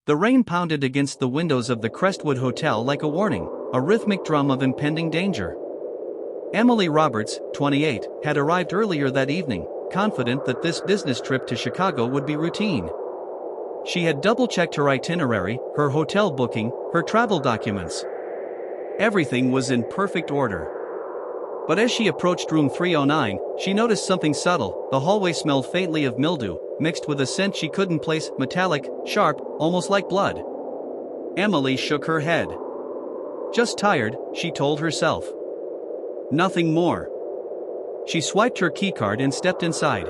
The rain pounded against the windows of the Crestwood Hotel like a warning, a rhythmic drum of impending danger. Emily Roberts, 28, had arrived earlier that evening, confident that this business trip to Chicago would be routine. She had double-checked her itinerary, her hotel booking, her travel documents. Everything was in perfect order. But as she approached room 309, she noticed something subtle. The hallway smelled faintly of mildew, mixed with a scent she couldn't place, metallic, sharp, almost like blood. Emily shook her head. Just tired, she told herself. Nothing more. She swiped her keycard and stepped inside.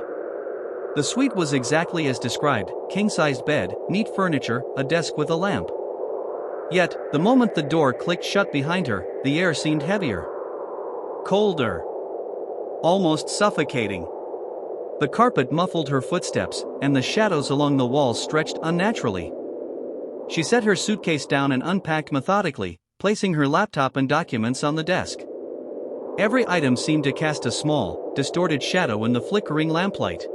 The suite was exactly as described: king-sized bed, neat furniture, a desk with a lamp. Yet, the moment the door clicked shut behind her, the air seemed heavier. Colder. Almost suffocating. The carpet muffled her footsteps, and the shadows along the walls stretched unnaturally. She set her suitcase down and unpacked methodically, placing her laptop and documents on the desk. Every item seemed to cast a small, distorted shadow in the flickering lamplight.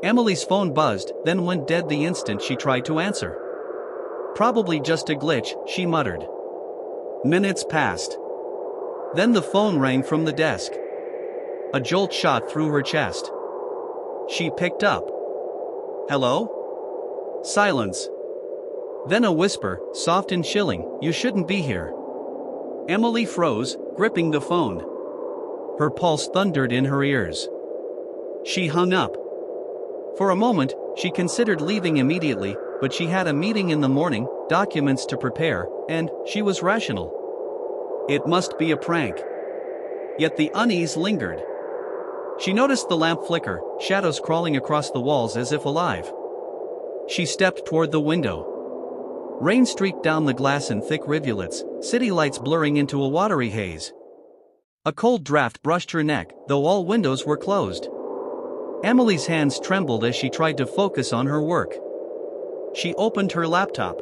Emily's phone buzzed, then went dead the instant she tried to answer. Probably just a glitch, she muttered. Minutes passed. Then the phone rang from the desk. A jolt shot through her chest. She picked up. Hello? Silence. Then a whisper, soft and chilling, "You shouldn't be here." Emily froze, gripping the phone. Her pulse thundered in her ears. She hung up. For a moment, she considered leaving immediately, but she had a meeting in the morning, documents to prepare, and she was rational. It must be a prank. Yet the unease lingered. She noticed the lamp flicker, shadows crawling across the walls as if alive. She stepped toward the window. Rain streaked down the glass in thick rivulets, city lights blurring into a watery haze. A cold draft brushed her neck, though all windows were closed. Emily's hands trembled as she tried to focus on her work. She opened her laptop.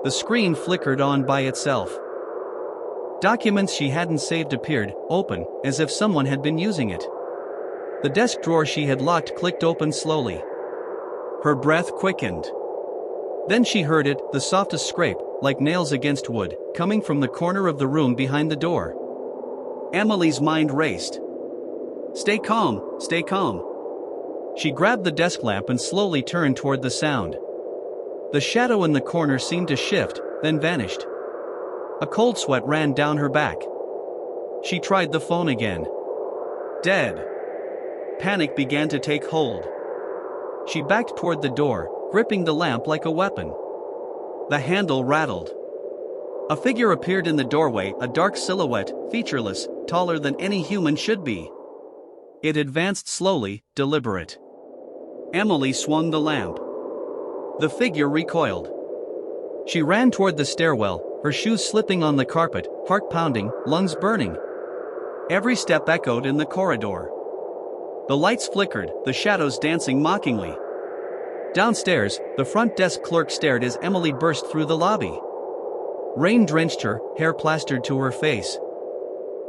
The screen flickered on by itself. Documents she hadn't saved appeared, open, as if someone had been using it. The desk drawer she had locked clicked open slowly. Her breath quickened. Then she heard it, the softest scrape, like nails against wood, coming from the corner of the room behind the door. Emily's mind raced. Stay calm, stay calm. She grabbed the desk lamp and slowly turned toward the sound. The shadow in the corner seemed to shift, then vanished. A cold sweat ran down her back. She tried the phone again. Dead. Panic began to take hold. She backed toward the door, gripping the lamp like a weapon. The handle rattled. A figure appeared in the doorway, a dark silhouette, featureless, taller than any human should be. It advanced slowly, deliberate. Emily swung the lamp. The figure recoiled. She ran toward the stairwell, her shoes slipping on the carpet, heart pounding, lungs burning. Every step echoed in the corridor. The lights flickered, the shadows dancing mockingly. Downstairs, the front desk clerk stared as Emily burst through the lobby. Rain drenched her, hair plastered to her face.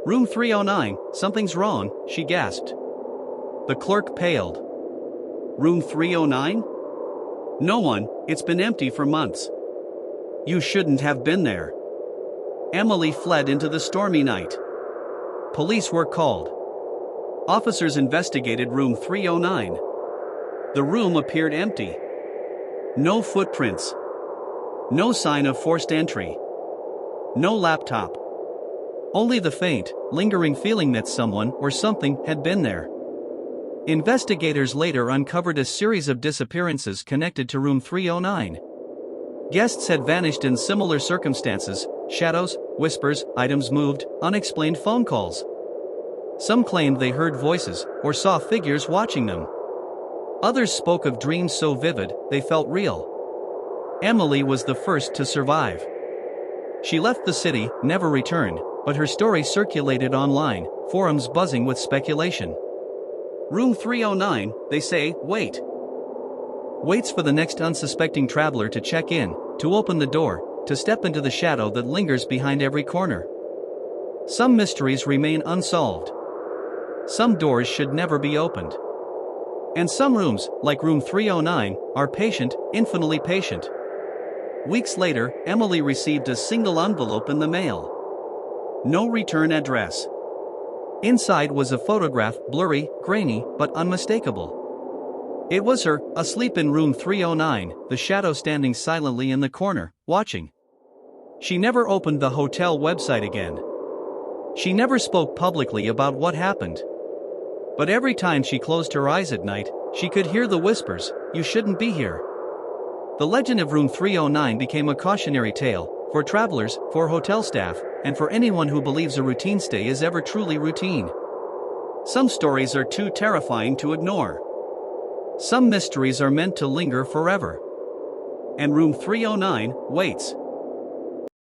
Room 309, something's wrong, she gasped. The clerk paled. Room 309? No one, it's been empty for months. You shouldn't have been there. Emily fled into the stormy night. Police were called. Officers investigated room 309. The room appeared empty. No footprints. No sign of forced entry. No laptop. Only the faint, lingering feeling that someone or something had been there. Investigators later uncovered a series of disappearances connected to room 309. Guests had vanished in similar circumstances: shadows, whispers, items moved, unexplained phone calls. Some claimed they heard voices or saw figures watching them. Others spoke of dreams so vivid they felt real. Emily was the first to survive. She left the city, never returned, but her story circulated online, forums buzzing with speculation. Room 309, they say, waits for the next unsuspecting traveler to check in, to open the door, to step into the shadow that lingers behind every corner. Some mysteries remain unsolved. Some doors should never be opened. And some rooms, like room 309, are patient, infinitely patient. Weeks later, Emily received a single envelope in the mail. No return address. Inside was a photograph, blurry, grainy, but unmistakable. It was her, asleep in room 309, the shadow standing silently in the corner, watching. She never opened the hotel website again. She never spoke publicly about what happened. But every time she closed her eyes at night, she could hear the whispers, "You shouldn't be here." The legend of room 309 became a cautionary tale, for travelers, for hotel staff, and for anyone who believes a routine stay is ever truly routine. Some stories are too terrifying to ignore. Some mysteries are meant to linger forever. And room 309 waits.